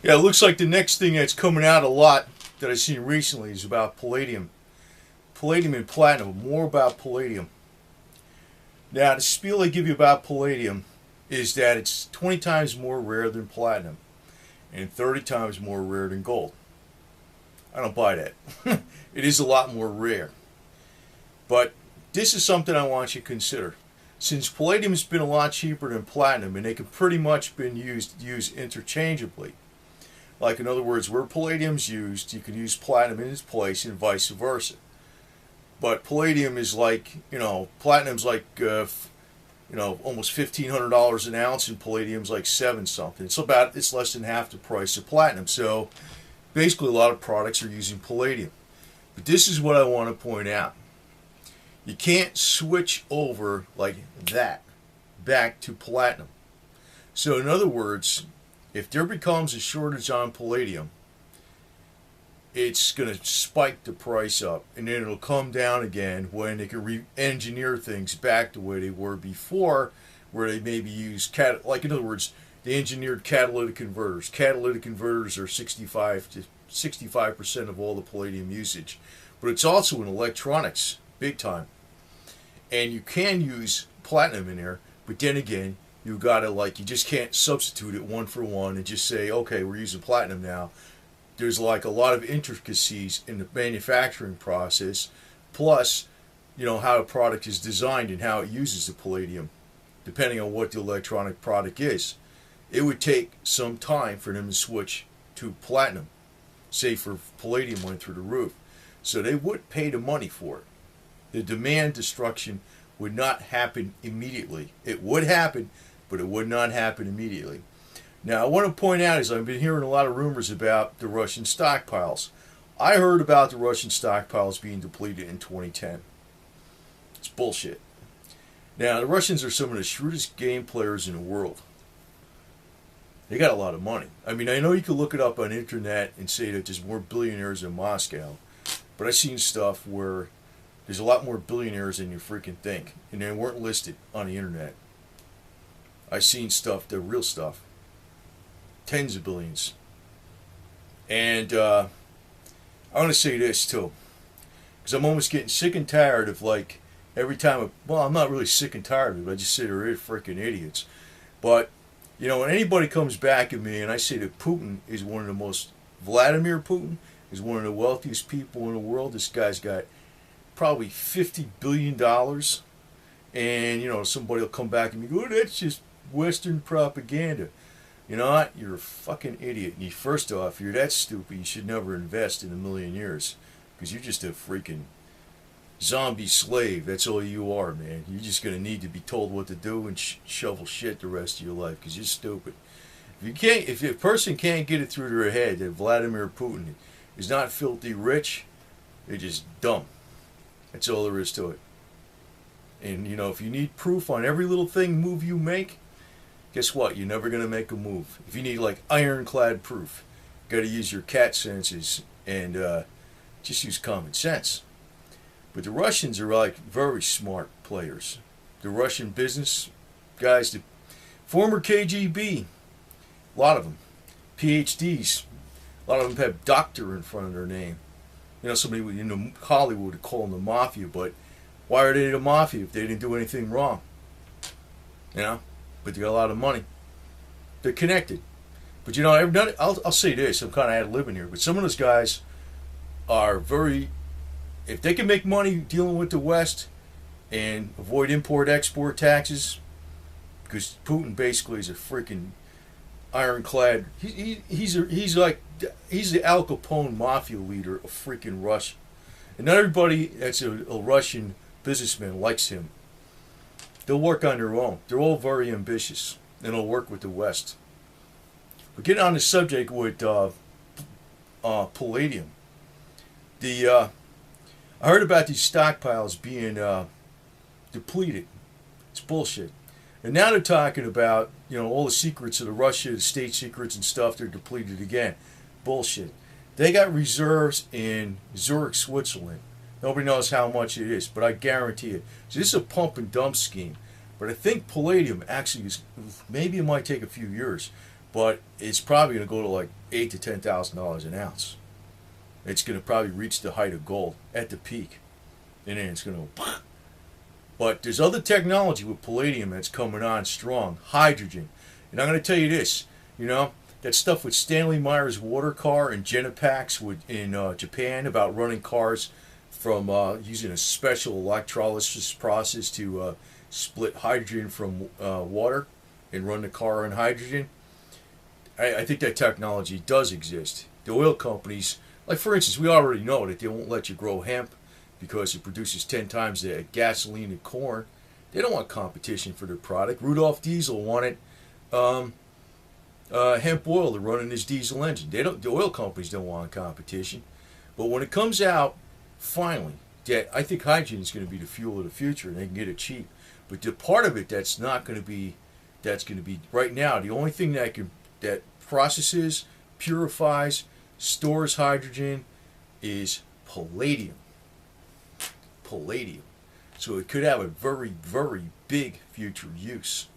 Yeah, it looks like the next thing that's coming out a lot that I've seen recently is about palladium. Palladium and platinum. More about palladium. Now, the spiel I give you about palladium is that it's 20 times more rare than platinum and 30 times more rare than gold. I don't buy that. It is a lot more rare. But this is something I want you to consider. Since palladium has been a lot cheaper than platinum and they can pretty much been used interchangeably, like in other words, where palladium's used, you can use platinum in its place and vice versa. But palladium is like, platinum's like, almost $1,500 an ounce, and palladium's like seven something. It's less than half the price of platinum. So basically, a lot of products are using palladium. But this is what I want to point out: you can't switch over like that back to platinum. So in other words, if there becomes a shortage on palladium, it's going to spike the price up, and then it'll come down again when they can re-engineer things back the way they were before, where they maybe use like in other words, they engineered catalytic converters. Catalytic converters are 65% of all the palladium usage, but it's also in electronics, big time. And you can use platinum in there, but then again, you just can't substitute it one for one and just say, okay, we're using platinum now. There's like a lot of intricacies in the manufacturing process, plus, how the product is designed and how it uses the palladium, depending on what the electronic product is. It would take some time for them to switch to platinum, say for palladium went through the roof. So they would pay the money for it. The demand destruction would not happen immediately. It would happen, but it would not happen immediately. Now, I want to point out is I've been hearing a lot of rumors about the Russian stockpiles. I heard about the Russian stockpiles being depleted in 2010. It's bullshit. Now, the Russians are some of the shrewdest game players in the world. They got a lot of money. I mean, I know you can look it up on the internet and say that there's more billionaires in Moscow, but I've seen stuff where there's a lot more billionaires than you freaking think, and they weren't listed on the internet. I've seen stuff, the real stuff. Tens of billions. And I want to say this too, because I'm almost getting sick and tired of like every time. I'm not really sick and tired of it. I just say they're freaking idiots. But when anybody comes back at me and I say that Vladimir Putin is one of the wealthiest people in the world. This guy's got probably $50 billion, and somebody will come back and go, oh, that's just Western propaganda. You know what? You're a fucking idiot. First off, if you're that stupid, you should never invest in a million years. Because you're just a freaking zombie slave. That's all you are, man. You're just going to need to be told what to do and shovel shit the rest of your life. Because you're stupid. If a person can't get it through their head that Vladimir Putin is not filthy rich, they're just dumb. That's all there is to it. And, if you need proof on every little move you make, guess what? You're never going to make a move. If you need like ironclad proof, you got to use your cat senses and just use common sense. But the Russians are like very smart players. The Russian business guys, the former KGB, a lot of them, PhDs, a lot of them have doctor in front of their name. Somebody in Hollywood would call them the mafia, but why are they the mafia if they didn't do anything wrong? But they got a lot of money. They're connected. But I'll say this, I'm kind of ad-libbing here, but some of those guys are if they can make money dealing with the West and avoid import-export taxes, because Putin basically is a freaking ironclad, he's the Al Capone mafia leader of freaking Russia. And not everybody that's a Russian businessman likes him. They'll work on their own. They're all very ambitious, and they'll work with the West. But getting on the subject with palladium, I heard about these stockpiles being depleted. It's bullshit. And now they're talking about all the secrets of the state secrets and stuff. They're depleted again. Bullshit. They got reserves in Zurich, Switzerland. Nobody knows how much it is, but I guarantee it. So this is a pump and dump scheme. But I think palladium actually maybe it might take a few years, but it's probably going to go to like $8,000 to $10,000 an ounce. It's going to probably reach the height of gold at the peak, and then it's going to. But there's other technology with palladium that's coming on strong. Hydrogen, and I'm going to tell you this. That stuff with Stanley Meyer's water car and Genepacks in Japan about running cars from using a special electrolysis process to split hydrogen from water and run the car on hydrogen. I think that technology does exist. The oil companies, like for instance, we already know that they won't let you grow hemp because it produces 10 times the gasoline and corn. They don't want competition for their product. Rudolph Diesel wanted hemp oil to run in his diesel engine. The oil companies don't want competition. But when it comes out, finally, I think hydrogen is going to be the fuel of the future, and they can get it cheap. But the part of it that's going to be right now, the only thing that processes, purifies, stores hydrogen is palladium. Palladium. So it could have a very, very big future use.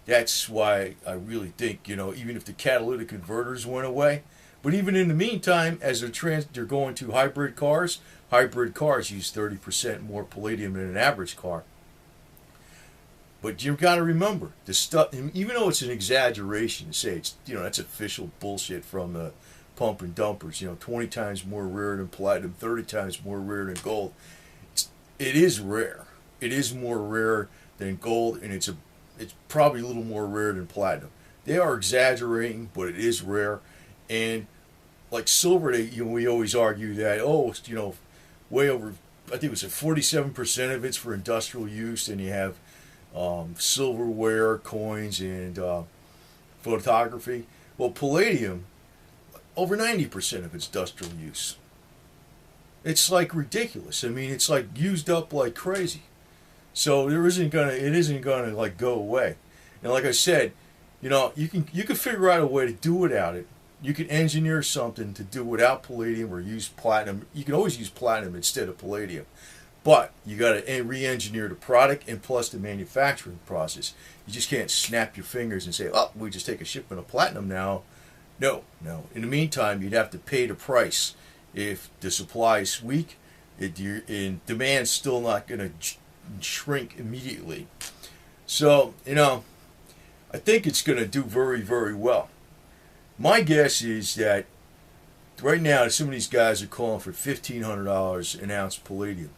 That's why I really think, even if the catalytic converters went away, but even in the meantime, as they're going to hybrid cars use 30% more palladium than an average car. But you've got to remember, the stuff, even though it's an exaggeration to say it's, that's official bullshit from the pump and dumpers, 20 times more rare than platinum, 30 times more rare than gold. It is rare. It is more rare than gold, and it's probably a little more rare than platinum. They are exaggerating, but it is rare. And like silver, we always argue that, way over, I think it was 47% of it's for industrial use, and you have silverware, coins, and photography. Well, palladium, over 90% of it's industrial use. It's like ridiculous. I mean, it's like used up like crazy. So it isn't gonna like go away. And like I said, you can figure out a way to do without it. You can engineer something to do without palladium or use platinum. You can always use platinum instead of palladium. But you got to re-engineer the product and plus the manufacturing process. You just can't snap your fingers and say, oh, we just take a shipment of platinum now. No. In the meantime, you'd have to pay the price. If the supply is weak, and demand's still not going to shrink immediately. So, I think it's going to do very, very well. My guess is that right now some of these guys are calling for $1,500 an ounce palladium.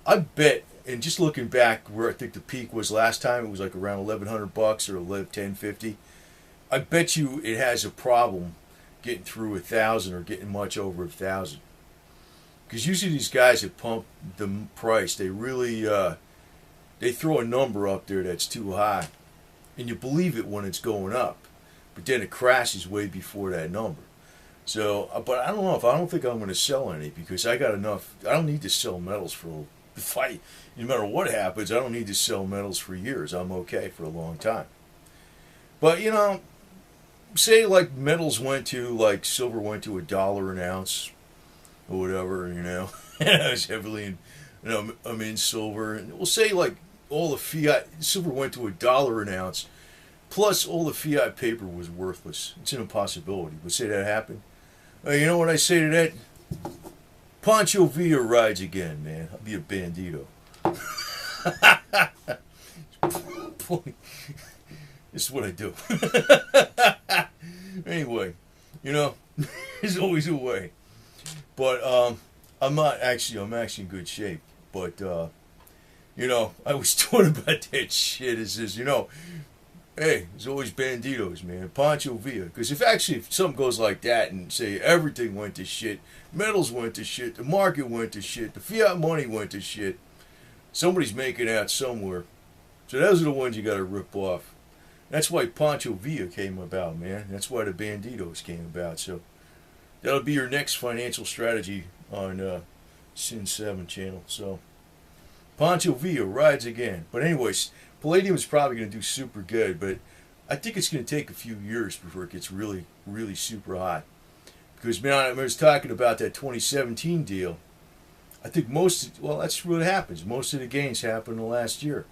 I bet, and just looking back where I think the peak was last time, it was like around $1,100 or $1,050. I bet you it has a problem getting through 1,000 or getting much over 1,000. Because usually these guys that pump the price, they really they throw a number up there that's too high, and you believe it when it's going up, but then it crashes way before that number. So, but I don't think I'm going to sell any because I got enough. I don't need to sell metals for. No matter what happens, I don't need to sell metals for years. I'm okay for a long time. But say like metals went to like silver went to $1 an ounce or whatever, and I was heavily I'm in silver, and we'll say like all the fiat silver went to $1 an ounce, plus all the fiat paper was worthless. It's an impossibility. But say that happened. You know what I say to that? Pancho Villa rides again, man. I'll be a bandito. This is what I do. Anyway, there's always a way. But I'm actually in good shape. But I was talking about that shit. It says, hey, there's always banditos, man. Pancho Villa. Because if something goes like that and say everything went to shit, metals went to shit, the market went to shit, the fiat money went to shit, somebody's making out somewhere. So those are the ones you got to rip off. That's why Pancho Villa came about, man. That's why the banditos came about. So that'll be your next financial strategy on Sin 7 channel. So Pancho Villa rides again. But anyways, palladium is probably going to do super good, but I think it's going to take a few years before it gets really, really super hot. Because, man, I was talking about that 2017 deal. I think that's what happens. Most of the gains happen in the last year.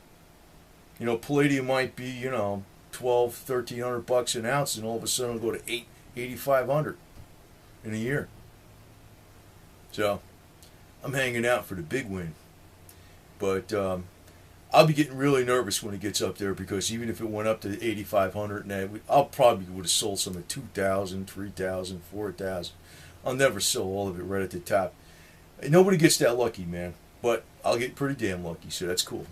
Palladium might be, $1,200, $1,300 an ounce, and all of a sudden it'll go to 8,500 in a year. So I'm hanging out for the big win. But I'll be getting really nervous when it gets up there, because even if it went up to 8,500, and I'll probably would have sold some at 2,000, 3,000, 4,000. I'll never sell all of it right at the top. Nobody gets that lucky, man. But I'll get pretty damn lucky, so that's cool.